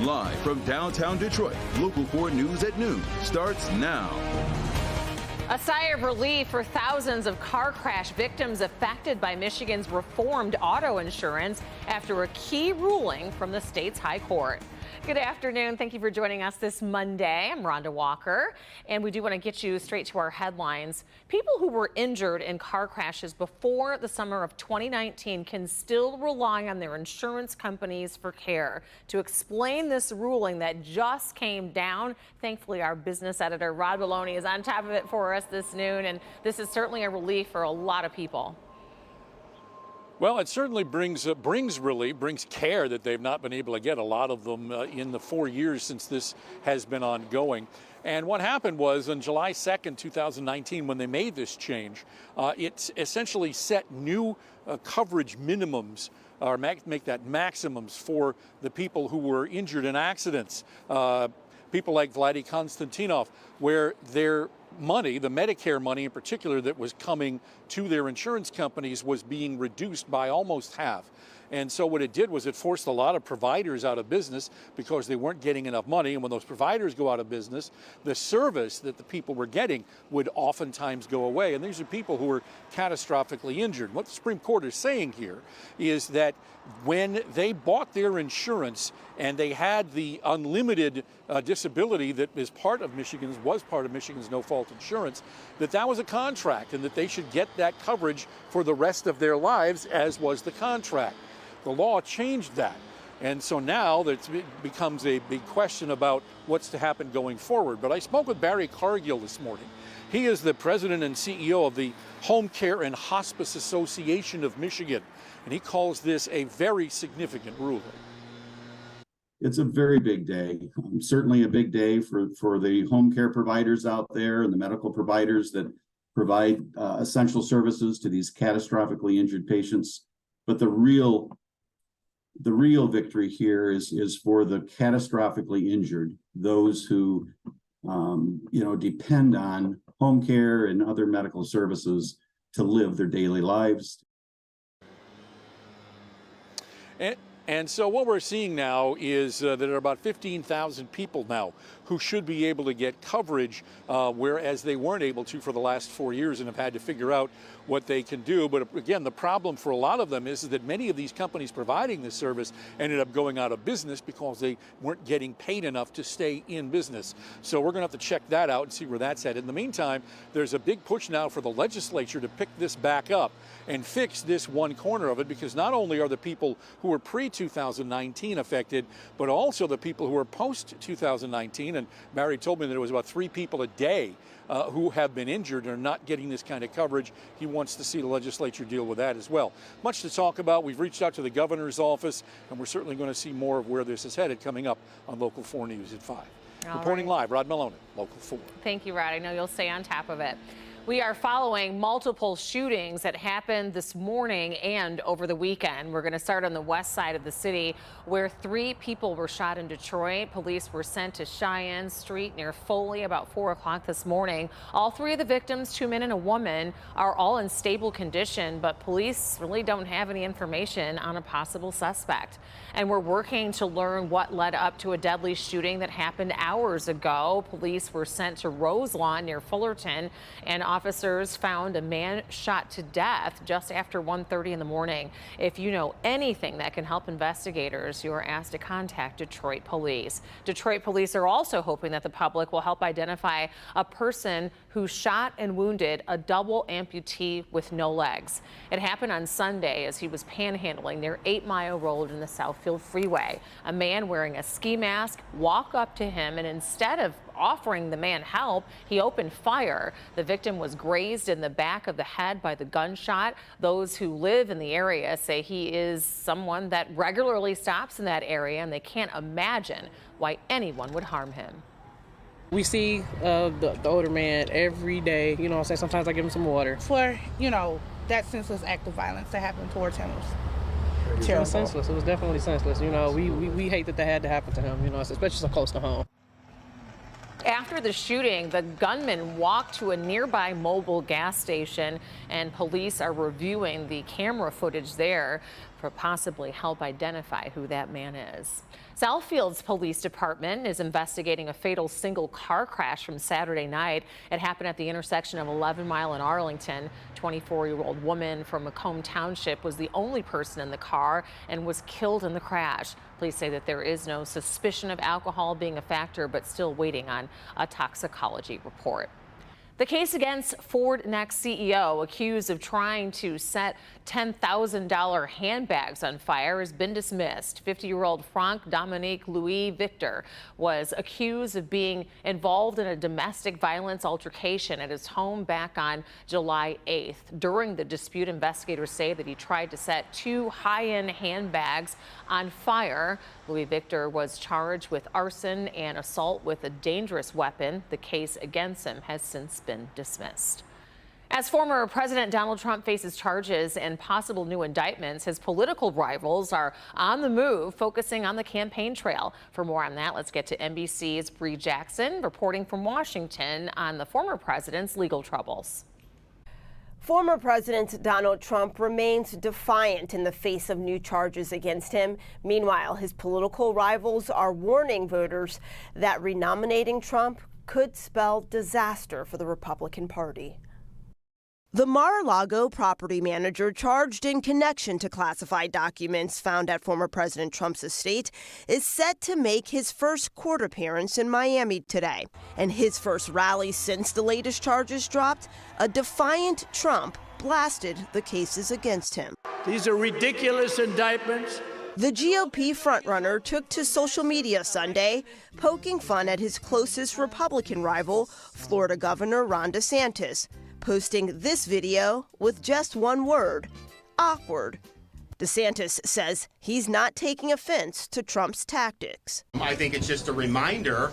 Live from downtown Detroit, Local 4 News at noon starts now. A sigh of relief for thousands of car crash victims affected by Michigan's reformed auto insurance after a key ruling from the state's high court. Good afternoon. Thank you for joining us this Monday. I'm Rhonda Walker, and we do want to get you straight to our headlines. People who were injured in car crashes before the summer of 2019 can still rely on their insurance companies for care. To explain this ruling that just came down, thankfully our business editor Rod Maloney is on top of it for us this noon, and this is certainly a relief for a lot of people. Well, it certainly brings relief, brings care that they've not been able to get, a lot of them in the 4 years since this has been ongoing. And what happened was on July 2nd, 2019, when they made this change, it essentially set new coverage minimums, or make that maximums for the people who were injured in accidents. People like Vladi Konstantinov, where their money, the Medicare money in particular that was coming to their insurance companies, was being reduced by almost half. And so what it did was it forced a lot of providers out of business because they weren't getting enough money. And when those providers go out of business, the service that the people were getting would oftentimes go away. And these are people who were catastrophically injured. What the Supreme Court is saying here is that when they bought their insurance and they had the unlimited disability that was part of Michigan's no-fault insurance, that was a contract and that they should get that coverage for the rest of their lives, as was the contract. The law changed that. And so now it becomes a big question about what's to happen going forward. But I spoke with Barry Cargill this morning. He is the president and CEO of the Home Care and Hospice Association of Michigan, and he calls this a very significant ruling. It's a very big day, certainly a big day for the home care providers out there and the medical providers that provide essential services to these catastrophically injured patients. But the real victory here is for the catastrophically injured, those who depend on home care and other medical services to live their daily lives. And so what we're seeing now is that there are about 15,000 people now who should be able to get coverage, whereas they weren't able to for the last 4 years and have had to figure out what they can do. But again, the problem for a lot of them is that many of these companies providing this service ended up going out of business because they weren't getting paid enough to stay in business. So we're going to have to check that out and see where that's at. In the meantime, there's a big push now for the legislature to pick this back up and fix this one corner of it, because not only are the people who were pre-2019 affected, but also the people who are post-2019. And Barry told me that it was about 3 people a day who have been injured and are not getting this kind of coverage. He wants to see the legislature deal with that as well. Much to talk about. We've reached out to the governor's office, and we're certainly going to see more of where this is headed coming up on Local 4 News at 5. Reporting live, Rod Maloney, Local 4. Thank you, Rod. I know you'll stay on top of it. We are following multiple shootings that happened this morning and over the weekend. We're going to start on the west side of the city, where 3 people were shot in Detroit. Police were sent to Cheyenne Street near Foley about 4 o'clock this morning. All 3 of the victims, 2 men and a woman, are all in stable condition, but police really don't have any information on a possible suspect. And we're working to learn what led up to a deadly shooting that happened hours ago. Police were sent to Roselawn near Fullerton, and officers found a man shot to death just after 1:30 in the morning. If you know anything that can help investigators, you are asked to contact Detroit Police. Detroit Police are also hoping that the public will help identify a person who shot and wounded a double amputee with no legs. It happened on Sunday as he was panhandling near 8 Mile Road in the Southfield Freeway. A man wearing a ski mask walked up to him, and instead of offering the man help, he opened fire. The victim was grazed in the back of the head by the gunshot. Those who live in the area say he is someone that regularly stops in that area, and they can't imagine why anyone would harm him. We see the older man every day, you know what I'm saying? Sometimes I give him some water. For, that senseless act of violence that happened towards him was terrible. It was senseless. It was definitely senseless. We hate that hate to happen to him, especially so close to home. After the shooting, the gunman walked to a nearby mobile gas station, and police are reviewing the camera footage there. possibly help identify who that man is. Southfield's police department is investigating a fatal single car crash from Saturday night. It happened at the intersection of 11 Mile and Arlington. 24-year-old woman from Macomb Township was the only person in the car and was killed in the crash. Police say that there is no suspicion of alcohol being a factor, but still waiting on a toxicology report. The case against Ford Next CEO, accused of trying to set $10,000 handbags on fire, has been dismissed. 50-year-old Frank Dominique Louis Victor was accused of being involved in a domestic violence altercation at his home back on July 8th. During the dispute, investigators say that he tried to set 2 high-end handbags on fire. Louis Victor was charged with arson and assault with a dangerous weapon. The case against him has since been dismissed. As former President Donald Trump faces charges and possible new indictments, his political rivals are on the move, focusing on the campaign trail. For more on that, let's get to NBC's Bree Jackson reporting from Washington on the former president's legal troubles. Former President Donald Trump remains defiant in the face of new charges against him. Meanwhile, his political rivals are warning voters that renominating Trump could spell disaster for the Republican Party. The Mar-a-Lago property manager charged in connection to classified documents found at former President Trump's estate is set to make his first court appearance in Miami today. And his first rally since the latest charges dropped, a defiant Trump blasted the cases against him. These are ridiculous indictments. The GOP frontrunner took to social media Sunday, poking fun at his closest Republican rival, Florida Governor Ron DeSantis, posting this video with just one word: awkward. DeSantis says he's not taking offense to Trump's tactics. I think it's just a reminder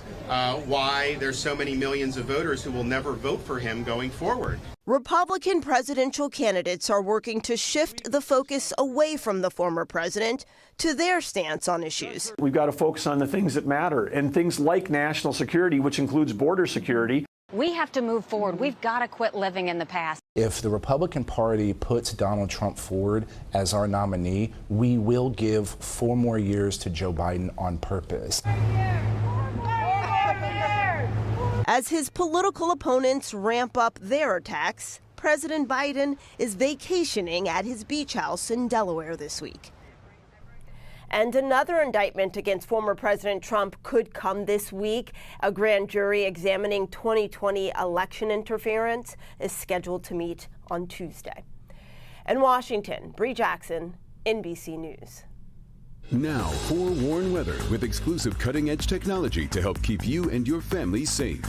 why there's so many millions of voters who will never vote for him going forward. Republican presidential candidates are working to shift the focus away from the former president to their stance on issues. We've got to focus on the things that matter, and things like national security, which includes border security. We have to move forward. We've got to quit living in the past. If the Republican Party puts Donald Trump forward as our nominee, we will give 4 more years to Joe Biden on purpose. As his political opponents ramp up their attacks, President Biden is vacationing at his beach house in Delaware this week. And another indictment against former President Trump could come this week. A grand jury examining 2020 election interference is scheduled to meet on Tuesday. In Washington, Bree Jackson, NBC News. Now, forewarned weather with exclusive cutting-edge technology to help keep you and your family safe.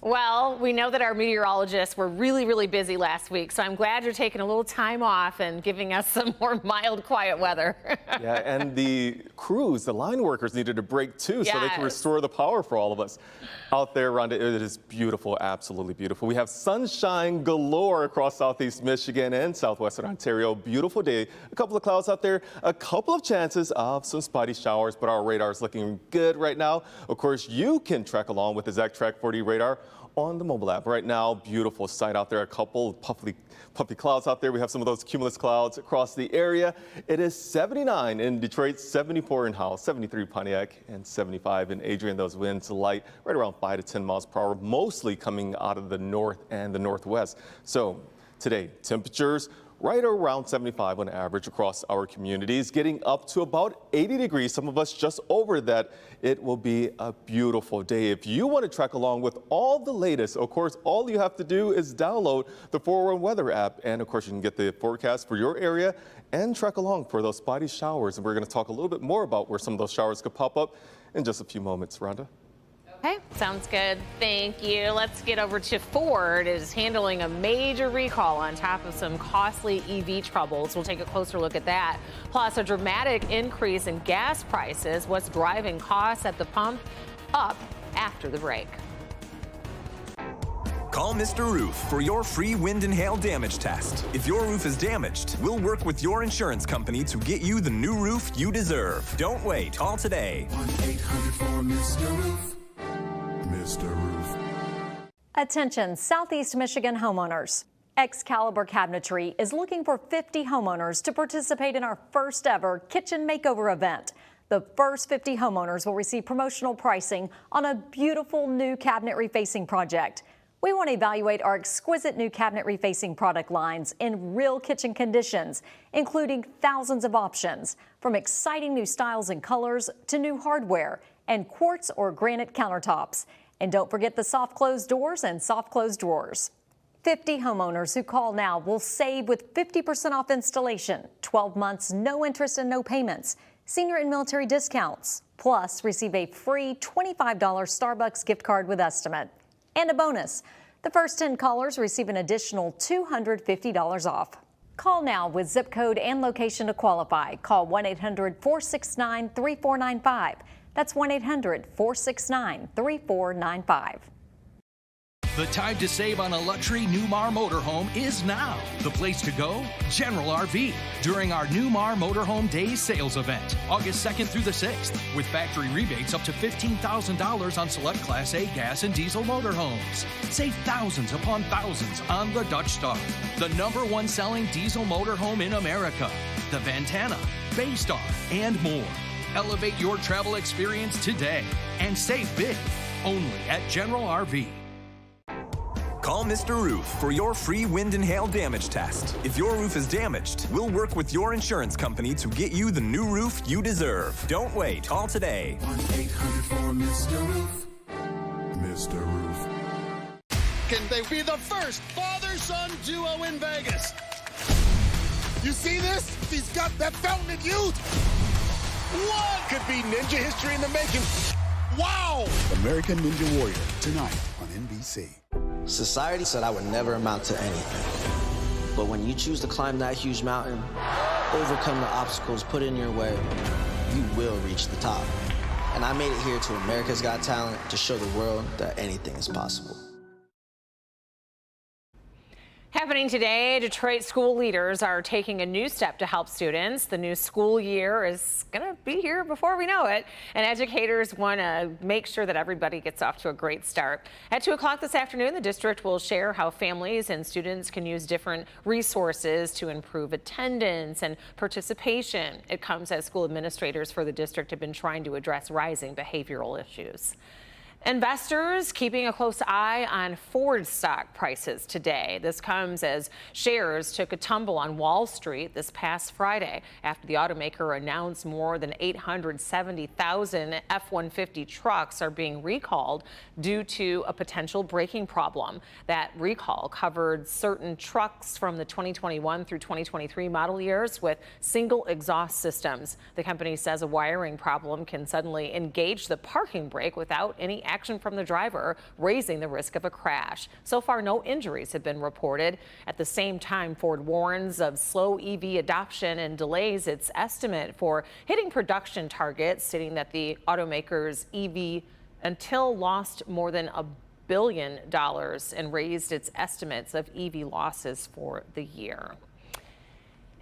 Well, we know that our meteorologists were really busy last week, so I'm glad you're taking a little time off and giving us some more mild, quiet weather. Yeah, and the crews, the line workers needed a break too, so they can restore the power for all of us out there, Rhonda. It is beautiful, absolutely beautiful. We have sunshine galore across southeast Michigan and southwestern Ontario. Beautiful day. A couple of clouds out there, a couple of chances of some spotty showers, but our radar is looking good right now. Of course, you can track along with the ZachTrack 4D radar on the mobile app. Right now, beautiful sight out there, a couple puffy clouds out there. We have some of those cumulus clouds across the area. It is 79 in Detroit, 74 in Howell, 73 Pontiac, and 75 in Adrian. Those winds light right around 5 to 10 miles per hour, mostly coming out of the north and the northwest. So today, temperatures right around 75 on average across our communities, getting up to about 80 degrees. Some of us just over that. It will be a beautiful day. If you want to track along with all the latest, of course, all you have to do is download the 411 Weather app. And of course, you can get the forecast for your area and track along for those spotty showers. And we're going to talk a little bit more about where some of those showers could pop up in just a few moments. Rhonda? Okay, sounds good. Thank you. Let's get over to Ford is handling a major recall on top of some costly EV troubles. We'll take a closer look at that. Plus, a dramatic increase in gas prices. What's driving costs at the pump up after the break. Call Mr. Roof for your free wind and hail damage test. If your roof is damaged, we'll work with your insurance company to get you the new roof you deserve. Don't wait. Call today. 1-800-4MR-ROOF. Mr. Roof. Attention, Southeast Michigan homeowners. Excalibur Cabinetry is looking for 50 homeowners to participate in our first ever kitchen makeover event. The first 50 homeowners will receive promotional pricing on a beautiful new cabinet refacing project. We want to evaluate our exquisite new cabinet refacing product lines in real kitchen conditions, including thousands of options, from exciting new styles and colors to new hardware and quartz or granite countertops. And don't forget the soft close doors and soft close drawers. 50 homeowners who call now will save with 50% off installation, 12 months, no interest and no payments, senior and military discounts, plus receive a free $25 Starbucks gift card with estimate. And a bonus, the first 10 callers receive an additional $250 off. Call now with zip code and location to qualify. Call 1-800-469-3495. That's 1-800-469-3495. The time to save on a luxury Newmar motorhome is now. The place to go? General RV. During our Newmar Motorhome Days sales event, August 2nd through the 6th, with factory rebates up to $15,000 on select Class A gas and diesel motorhomes. Save thousands upon thousands on the Dutch Star, the #1 selling diesel motorhome in America, the Ventana, Baystar, and more. Elevate your travel experience today and save big only at General RV. Call Mr. Roof for your free wind and hail damage test. If your roof is damaged, we'll work with your insurance company to get you the new roof you deserve. Don't wait. Call today. 1-800-4-MR-ROOF. Mr. Roof. Can they be the first father-son duo in Vegas? You see this? He's got that fountain of youth. What? Could be ninja history in the making. Wow! American Ninja Warrior, tonight on NBC. Society said I would never amount to anything. But when you choose to climb that huge mountain, overcome the obstacles put in your way, you will reach the top. And I made it here to America's Got Talent to show the world that anything is possible. Happening today, Detroit school leaders are taking a new step to help students. The new school year is going to be here before we know it, and educators want to make sure that everybody gets off to a great start. At 2 o'clock this afternoon, the district will share how families and students can use different resources to improve attendance and participation. It comes as school administrators for the district have been trying to address rising behavioral issues. Investors keeping a close eye on Ford stock prices today. This comes as shares took a tumble on Wall Street this past Friday after the automaker announced more than 870,000 F-150 trucks are being recalled due to a potential braking problem. That recall covered certain trucks from the 2021 through 2023 model years with single exhaust systems. The company says a wiring problem can suddenly engage the parking brake without any action from the driver, raising the risk of a crash. So far, no injuries have been reported. At the same time, Ford warns of slow EV adoption and delays its estimate for hitting production targets, stating that the automaker's EV until lost more than $1 billion and raised its estimates of EV losses for the year.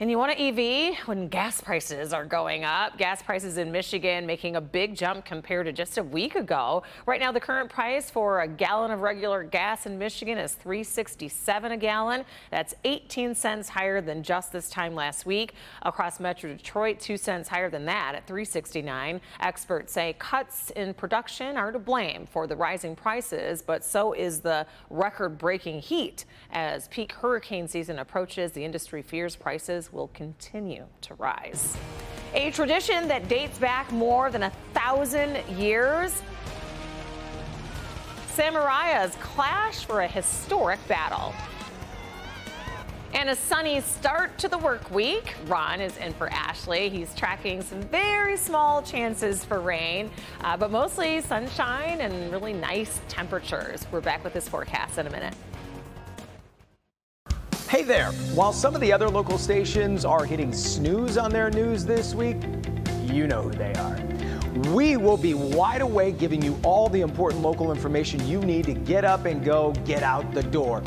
And you want an EV when gas prices are going up. Gas prices in Michigan making a big jump compared to just a week ago. Right now, the current price for a gallon of regular gas in Michigan is $3.67 a gallon. That's 18 cents higher than just this time last week. Across Metro Detroit, 2 cents higher than that at $3.69. Experts say cuts in production are to blame for the rising prices, but so is the record-breaking heat. As peak hurricane season approaches, the industry fears prices will continue to rise. A tradition that dates back more than 1,000 years. Samurai's clash for a historic battle. And a sunny start to the work week. Ron is in for Ashley. He's tracking some very small chances for rain, but mostly sunshine and really nice temperatures. We're back with this forecast in a minute. Hey there! While some of the other local stations are hitting snooze on their news this week, you know who they are. We will be wide awake giving you all the important local information you need to get up and go, get out the door.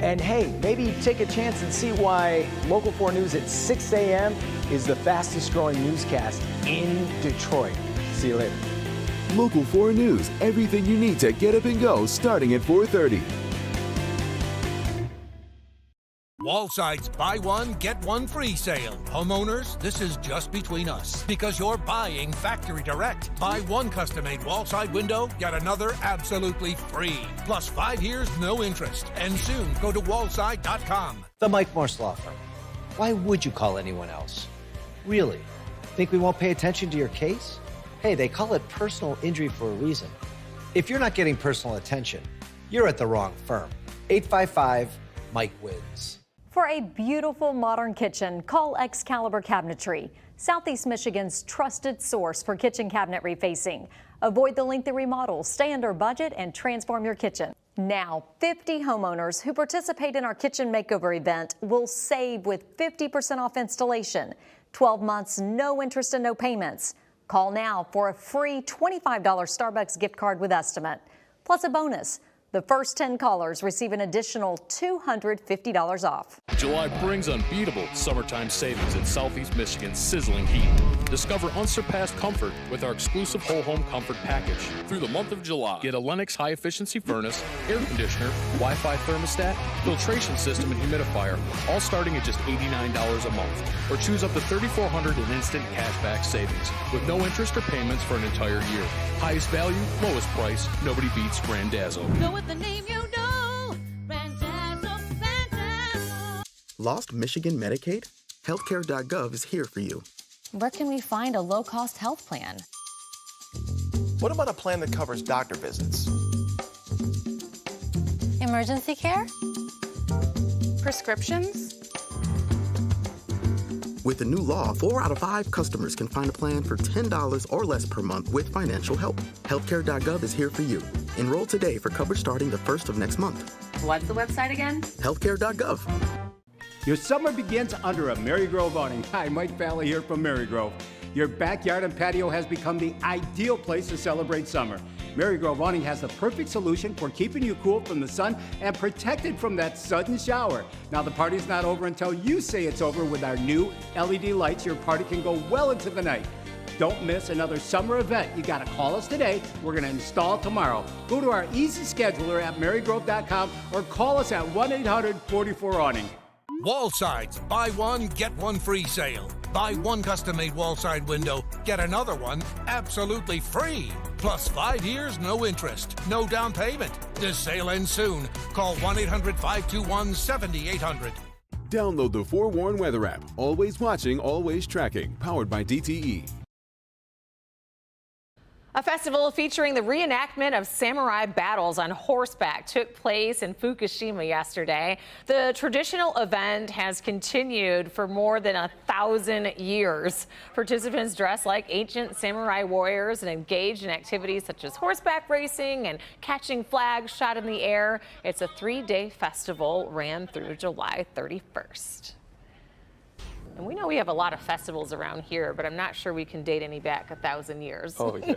And hey, maybe take a chance and see why Local 4 News at 6 a.m. is the fastest growing newscast in Detroit. See you later. Local 4 News, everything you need to get up and go starting at 4:30. Wallside's buy one, get one free sale. Homeowners, this is just between us because you're buying factory direct. Buy one custom-made Wallside window, get another absolutely free. Plus 5 years, no interest. And soon, go to wallside.com. The Mike Morse Law Firm. Why would you call anyone else? Really? Think we won't pay attention to your case? Hey, they call it personal injury for a reason. If you're not getting personal attention, you're at the wrong firm. 855 Mike wins. For a beautiful modern kitchen, call Excalibur Cabinetry, Southeast Michigan's trusted source for kitchen cabinet refacing. Avoid the lengthy remodels, stay under budget, and transform your kitchen. Now, 50 homeowners who participate in our kitchen makeover event will save with 50% off installation. 12 months, no interest and no payments. Call now for a free $25 Starbucks gift card with estimate. Plus a bonus. The first 10 callers receive an additional $250 off. July brings unbeatable summertime savings in Southeast Michigan's sizzling heat. Discover unsurpassed comfort with our exclusive whole home comfort package. Through the month of July, get a Lennox high-efficiency furnace, air conditioner, Wi-Fi thermostat, filtration system, and humidifier, all starting at just $89 a month. Or choose up to $3,400 in instant cashback savings with no interest or payments for an entire year. Highest value, lowest price, nobody beats Grandazzo. Go with the name you know, Grandazzo, Grandazzo. Lost Michigan Medicaid? Healthcare.gov is here for you. Where can we find a low-cost health plan? What about a plan that covers doctor visits? Emergency care? Prescriptions? With the new law, 4 out of 5 customers can find a plan for $10 or less per month with financial help. Healthcare.gov is here for you. Enroll today for coverage starting the 1st of next month. What's the website again? Healthcare.gov. Your summer begins under a Marygrove awning. Hi, Mike Valley here from Marygrove. Your backyard and patio has become the ideal place to celebrate summer. Marygrove awning has the perfect solution for keeping you cool from the sun and protected from that sudden shower. Now the party's not over until you say it's over with our new LED lights. Your party can go well into the night. Don't miss another summer event. You gotta call us today. We're gonna install tomorrow. Go to our easy scheduler at marygrove.com or call us at 1-800-44-awning. Wallside's buy one, get one free sale. Buy one custom-made Wallside window, get another one absolutely free. Plus 5 years, no interest, no down payment. This sale ends soon. Call 1-800-521-7800. Download the Forewarn Weather app. Always watching, always tracking. Powered by DTE. A festival featuring the reenactment of samurai battles on horseback took place in Fukushima yesterday. The traditional event has continued for more than 1,000 years. Participants dress like ancient samurai warriors and engage in activities such as horseback racing and catching flags shot in the air. It's a 3-day festival, ran through July 31st. And we know we have a lot of festivals around here, but I'm not sure we can date any back 1,000 years. Oh, yeah.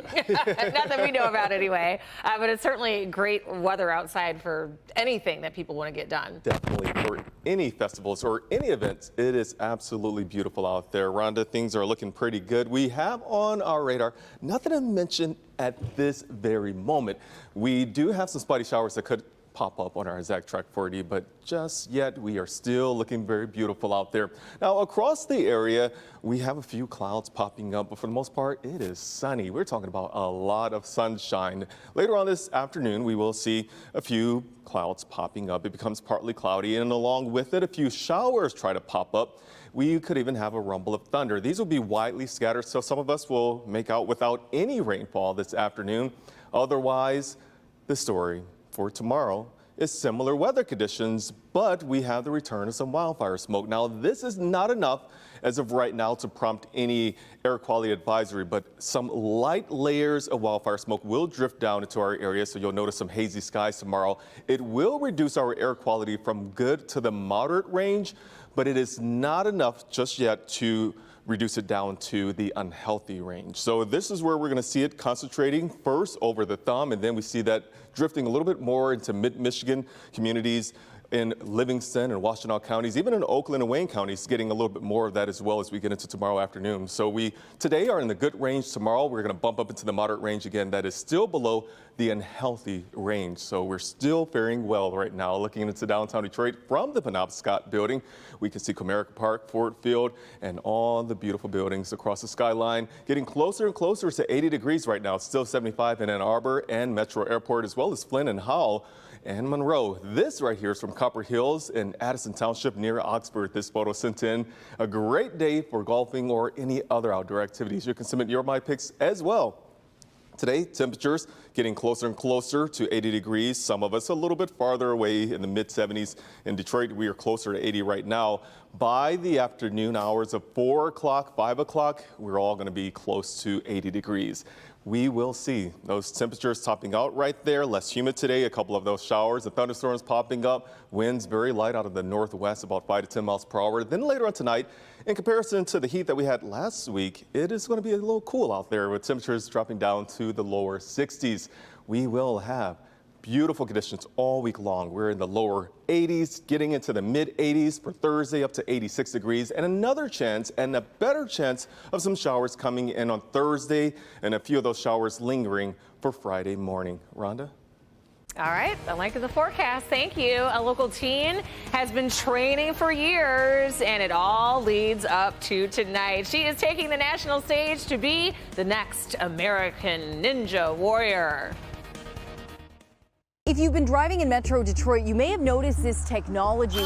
Not that we know about anyway. But it's certainly great weather outside for anything that people want to get done. Definitely. For any festivals or any events, it is absolutely beautiful out there. Rhonda, things are looking pretty good. We have on our radar nothing to mention at this very moment. We do have some spotty showers that could pop up on our exact track 40, but just yet we are still looking very beautiful out there. Now across the area, we have a few clouds popping up, but for the most part, it is sunny. We're talking about a lot of sunshine. Later on this afternoon, we will see a few clouds popping up. It becomes partly cloudy, and along with it, a few showers try to pop up. We could even have a rumble of thunder. These will be widely scattered, so some of us will make out without any rainfall this afternoon. Otherwise, the story for tomorrow is similar weather conditions, but we have the return of some wildfire smoke. Now, this is not enough as of right now to prompt any air quality advisory, but some light layers of wildfire smoke will drift down into our area, so you'll notice some hazy skies tomorrow. It will reduce our air quality from good to the moderate range, but it is not enough just yet to reduce it down to the unhealthy range. So this is where we're going to see it concentrating first over the thumb, and then we see that drifting a little bit more into mid-Michigan communities in Livingston and Washtenaw counties, even in Oakland and Wayne counties, getting a little bit more of that as well as we get into tomorrow afternoon. So we today are in the good range. Tomorrow we're going to bump up into the moderate range again. That is still below the unhealthy range. So we're still faring well right now. Looking into downtown Detroit from the Penobscot building, we can see Comerica Park, Ford Field, and all the beautiful buildings across the skyline. Getting closer and closer to 80 degrees right now. It's still 75 in Ann Arbor and Metro Airport, as well as Flint and Howell and Monroe. This right here is from Copper Hills in Addison Township near Oxford. This photo sent in. A great day for golfing or any other outdoor activities. You can submit your My Picks as well. Today, temperatures getting closer and closer to 80 degrees. Some of us a little bit farther away in the mid 70s. In Detroit, we are closer to 80 right now. By the afternoon hours of 4 o'clock, 5 o'clock, we're all going to be close to 80 degrees. We will see those temperatures topping out right there. Less humid today, a couple of those showers, the thunderstorms popping up, winds very light out of the northwest, about 5 to 10 miles per hour. Then later on tonight, in comparison to the heat that we had last week, it is going to be a little cool out there with temperatures dropping down to the lower 60s. We will have beautiful conditions all week long. We're in the lower 80s, getting into the mid 80s for Thursday, up to 86 degrees, and another chance and a better chance of some showers coming in on Thursday, and a few of those showers lingering for Friday morning. Rhonda? All right, I like the forecast. Thank you. A local teen has been training for years, and it all leads up to tonight. She is taking the national stage to be the next American Ninja Warrior. If you've been driving in Metro Detroit, you may have noticed this technology.